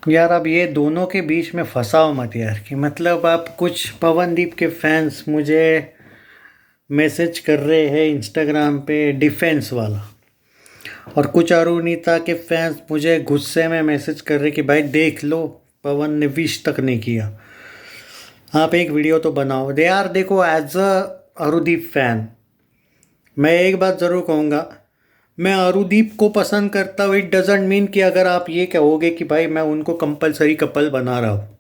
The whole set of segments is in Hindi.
यार अब ये दोनों के बीच में फंसाओ मत यार, कि मतलब आप कुछ पवनदीप के फैंस मुझे मैसेज कर रहे हैं इंस्टाग्राम पे डिफेंस वाला, और कुछ अरुणिता के फैंस मुझे गुस्से में मैसेज कर रहे कि भाई देख लो, पवन ने विश तक नहीं किया। आप एक वीडियो तो बनाओ दे यार। देखो, एज अ अरुदीप फैन मैं एक बात ज़रूर कहूँगा, मैं अरुदीप को पसंद करता हूँ। इट डजेंट मीन कि अगर आप ये कहोगे कि भाई मैं उनको कंपलसरी कपल बना रहा हूँ।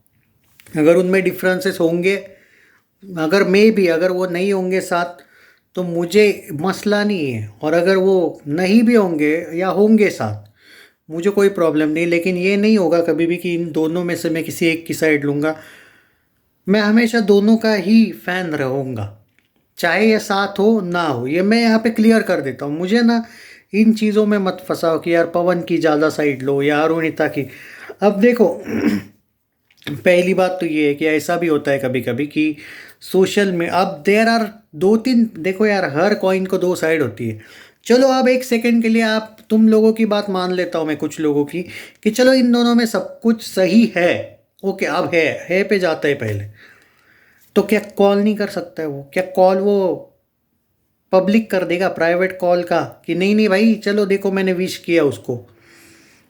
अगर उनमें डिफरेंसेस होंगे, अगर मे भी अगर वो नहीं होंगे साथ, तो मुझे मसला नहीं है। और अगर वो नहीं भी होंगे या होंगे साथ, मुझे कोई प्रॉब्लम नहीं। लेकिन ये नहीं होगा कभी भी कि इन दोनों में से मैं किसी एक की साइड लूँगा। मैं हमेशा दोनों का ही फ़ैन रहूँगा, चाहे ये साथ हो ना हो। ये मैं यहाँ पे क्लियर कर देता हूँ। मुझे ना इन चीज़ों में मत फंसाओ कि यार पवन की ज़्यादा साइड लो या अरुणिता की। अब देखो पहली बात तो ये है कि ऐसा भी होता है कभी कभी कि सोशल में अब देर आर दो तीन, देखो यार हर कॉइन को दो साइड होती है। चलो अब एक सेकंड के लिए आप तुम लोगों की बात मान लेता हूँ मैं, कुछ लोगों की, कि चलो इन दोनों में सब कुछ सही है। ओके, अब है पे जाता है पहले। तो क्या कॉल नहीं कर सकता है वो? क्या कॉल वो पब्लिक कर देगा प्राइवेट कॉल का कि नहीं नहीं भाई चलो देखो मैंने विश किया उसको?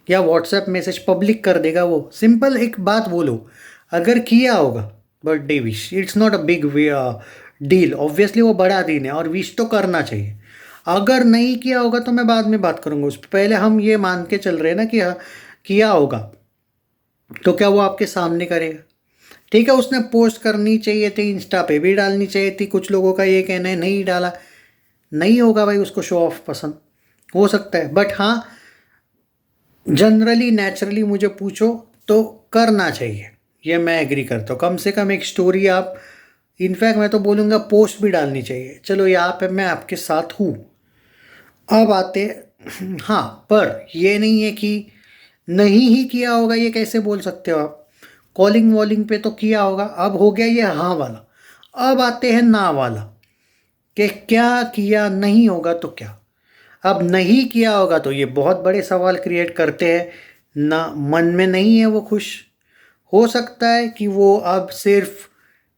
या व्हाट्सएप मैसेज पब्लिक कर देगा वो? सिंपल एक बात बोलो, अगर किया होगा birthday wish, it's not a big deal. Obviously वो बड़ा दिन है और विश तो करना चाहिए। अगर नहीं किया होगा तो मैं बाद में बात करूंगा उस पर। पहले हम ये मान के चल रहे हैं ना कि हाँ, किया होगा, तो क्या वो आपके सामने करेगा? ठीक है, उसने पोस्ट करनी चाहिए थी, इंस्टा पे भी डालनी चाहिए थी। कुछ लोगों का ये कहना है नहीं डाला। नहीं होगा भाई, उसको शो ऑफ पसंद हो सकता है, बट हाँ जनरली नेचुरली मुझे पूछो तो करना चाहिए। ये मैं एग्री करता हूँ। कम से कम एक स्टोरी आप, इनफैक्ट मैं तो बोलूँगा पोस्ट भी डालनी चाहिए। चलो यहाँ पे मैं आपके साथ हूँ। अब आते हाँ, पर ये नहीं है कि नहीं ही किया होगा, ये कैसे बोल सकते हो आप? कॉलिंग वॉलिंग पे तो किया होगा। अब हो गया ये हाँ वाला। अब आते हैं ना वाला, कि क्या किया नहीं होगा तो क्या? अब नहीं किया होगा तो ये बहुत बड़े सवाल क्रिएट करते हैं ना। मन में नहीं है वो खुश। हो सकता है कि वो अब सिर्फ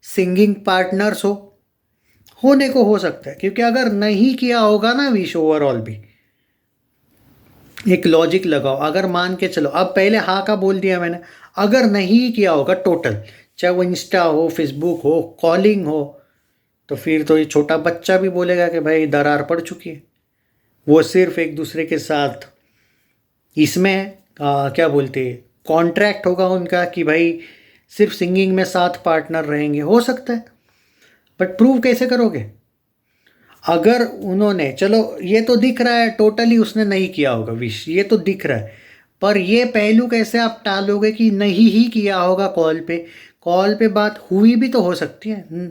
सिंगिंग पार्टनर्स होने को हो सकता है, क्योंकि अगर नहीं किया होगा ना विश ओवरऑल भी, एक लॉजिक लगाओ। अगर मान के चलो, अब पहले हाँ का बोल दिया मैंने, अगर नहीं किया होगा टोटल, चाहे वो इंस्टा हो, फेसबुक हो, कॉलिंग हो, तो फिर तो ये छोटा बच्चा भी बोलेगा कि भाई दरार पड़ चुकी है। वो सिर्फ एक दूसरे के साथ इसमें क्या बोलते हैं, कॉन्ट्रैक्ट होगा उनका कि भाई सिर्फ सिंगिंग में साथ पार्टनर रहेंगे। हो सकता है, बट प्रूव कैसे करोगे? अगर उन्होंने, चलो ये तो दिख रहा है टोटली उसने नहीं किया होगा विश, ये तो दिख रहा है, पर ये पहलू कैसे आप टालोगे कि नहीं ही किया होगा? कॉल पे, कॉल पे बात हुई भी तो हो सकती है।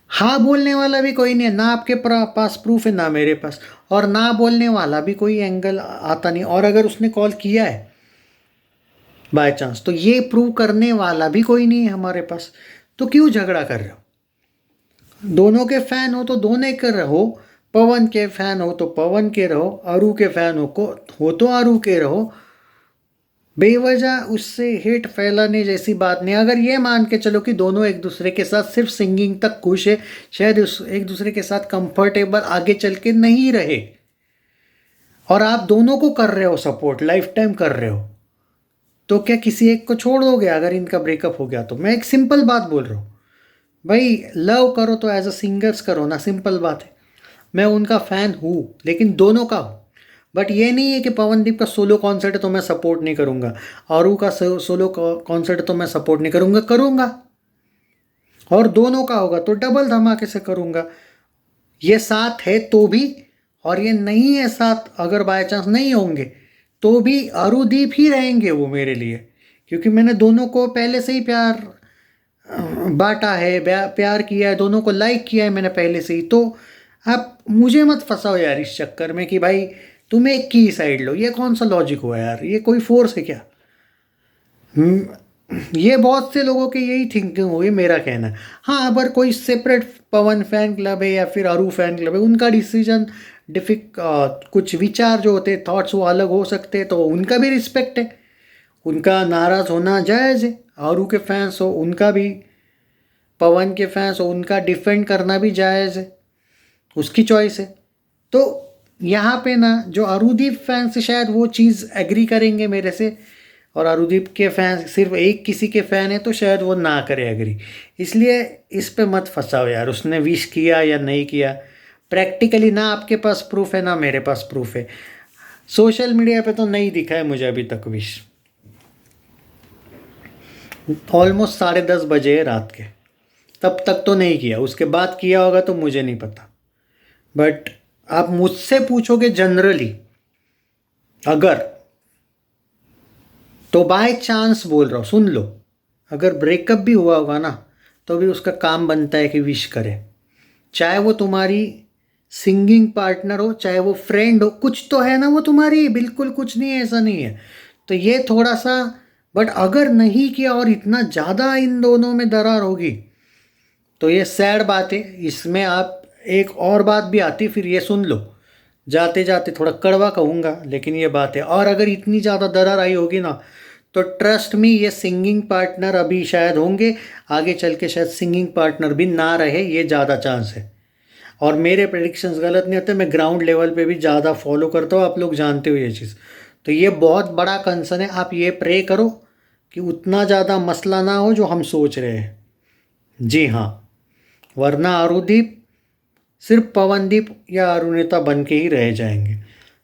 हाँ बोलने वाला भी कोई नहीं है ना, आपके पास प्रूफ है ना मेरे पास, और ना बोलने वाला भी कोई एंगल आता नहीं। और अगर उसने कॉल किया है बाय चांस, तो ये प्रूव करने वाला भी कोई नहीं है हमारे पास। तो क्यों झगड़ा कर रहे हो? दोनों के फैन हो तो दोनों के रहो। पवन के फैन हो तो पवन के रहो, अरु के फैन हो तो अरु के रहो। बेवजह उससे हेट फैलाने जैसी बात नहीं। अगर ये मान के चलो कि दोनों एक दूसरे के साथ सिर्फ सिंगिंग तक खुश है, शायद उस एक दूसरे के साथ कंफर्टेबल आगे चल के नहीं रहे, और आप दोनों को कर रहे हो सपोर्ट, लाइफ टाइम कर रहे हो, तो क्या किसी एक को छोड़ दोगे अगर इनका ब्रेकअप हो गया तो? मैं एक सिंपल बात बोल रहा हूँ भाई, लव करो तो एज अ सिंगर्स करो ना, सिंपल बात है। मैं उनका फ़ैन हूँ, लेकिन दोनों का हूँ। बट ये नहीं है कि पवनदीप का सोलो कॉन्सर्ट है तो मैं सपोर्ट नहीं करूँगा, आरू का सोलो कॉन्सर्ट है तो मैं सपोर्ट नहीं करूँगा। करूँगा, और दोनों का होगा तो डबल धमाके से करूँगा। ये साथ है तो भी, और ये नहीं है साथ, अगर बाय चांस नहीं होंगे तो भी अरुदीप ही रहेंगे वो मेरे लिए, क्योंकि मैंने दोनों को पहले से ही प्यार बांटा है, प्यार किया है, दोनों को लाइक किया है मैंने पहले से ही। तो आप मुझे मत फंसाओ यार इस चक्कर में कि भाई तुम एक की साइड लो। ये कौन सा लॉजिक हुआ यार? ये कोई फोर्स है क्या? ये बहुत से लोगों की यही थिंकिंग हुई, मेरा कहना है। हाँ, अगर कोई सेपरेट पवन फैन क्लब है या फिर अरू फैन क्लब है, उनका डिसीजन कुछ विचार जो होते हैं, थॉट्स, वो अलग हो सकते हैं, तो उनका भी रिस्पेक्ट है। उनका नाराज़ होना जायज़ है। आरू के फैंस हो उनका भी, पवन के फैंस हो उनका डिफेंड करना भी जायज़ है, उसकी चॉइस है। तो यहाँ पे ना जो अरुदीप फैंस शायद वो चीज़ एग्री करेंगे मेरे से, और अरुदीप के फैंस सिर्फ एक किसी के फ़ैन है तो शायद वो ना करे एग्री। इसलिए इस पे मत फंसाओ यार, उसने विश किया या नहीं किया, प्रैक्टिकली ना आपके पास प्रूफ है ना मेरे पास प्रूफ है। सोशल मीडिया पे तो नहीं दिखा है मुझे अभी तक विश। ऑलमोस्ट 10:30 बजे है रात के, तब तक तो नहीं किया, उसके बाद किया होगा तो मुझे नहीं पता। बट आप मुझसे पूछोगे जनरली अगर, तो बाय चांस बोल रहा हूँ, सुन लो, अगर ब्रेकअप भी हुआ होगा ना तो भी उसका काम बनता है कि विश करे, चाहे वो तुम्हारी सिंगिंग पार्टनर हो चाहे वो फ्रेंड हो, कुछ तो है ना वो तुम्हारी, बिल्कुल कुछ नहीं है ऐसा नहीं है। तो ये थोड़ा सा, बट अगर नहीं किया और इतना ज़्यादा इन दोनों में दरार होगी तो ये सैड बात है। इसमें आप एक और बात भी आती, फिर ये सुन लो, जाते जाते थोड़ा कड़वा कहूँगा लेकिन ये बात है। और अगर इतनी ज़्यादा दरार आई होगी ना तो ट्रस्ट मी, ये सिंगिंग पार्टनर अभी शायद होंगे, आगे चल के शायद सिंगिंग पार्टनर भी ना रहे, ये ज़्यादा चांस है। और मेरे प्रेडिक्शंस गलत नहीं होते, मैं ग्राउंड लेवल पे भी ज़्यादा फॉलो करता हूँ, आप लोग जानते हो ये चीज़। तो ये बहुत बड़ा कंसर्न है, आप ये प्रे करो कि उतना ज़्यादा मसला ना हो जो हम सोच रहे हैं। जी हाँ, वरना अरुदीप सिर्फ पवनदीप या अरुणिता बन के ही रह जाएंगे।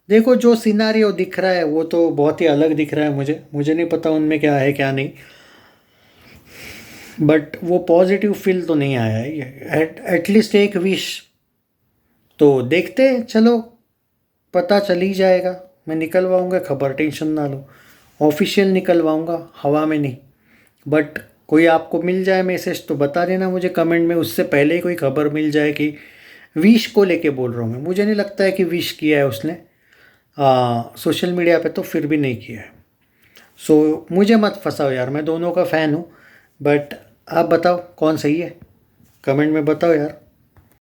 देखो जो सिनारियो दिख रहा है वो तो बहुत ही अलग दिख रहा है मुझे नहीं पता उनमें क्या है क्या नहीं, बट वो पॉजिटिव फील तो नहीं आया है। एटलीस्ट एक विश तो देखते हैं, चलो पता चल ही जाएगा। मैं निकलवाऊँगा खबर, टेंशन ना लो, ऑफिशियल निकलवाऊँगा, हवा में नहीं। बट कोई आपको मिल जाए मैसेज तो बता देना मुझे कमेंट में, उससे पहले ही कोई खबर मिल जाए कि विश को लेके बोल रहा हूँ मैं। मुझे नहीं लगता है कि विश किया है उसने सोशल मीडिया पे, तो फिर भी नहीं किया है। सो मुझे मत फंसाओ यार, मैं दोनों का फ़ैन हूँ। बट आप बताओ कौन सही है, कमेंट में बताओ यार।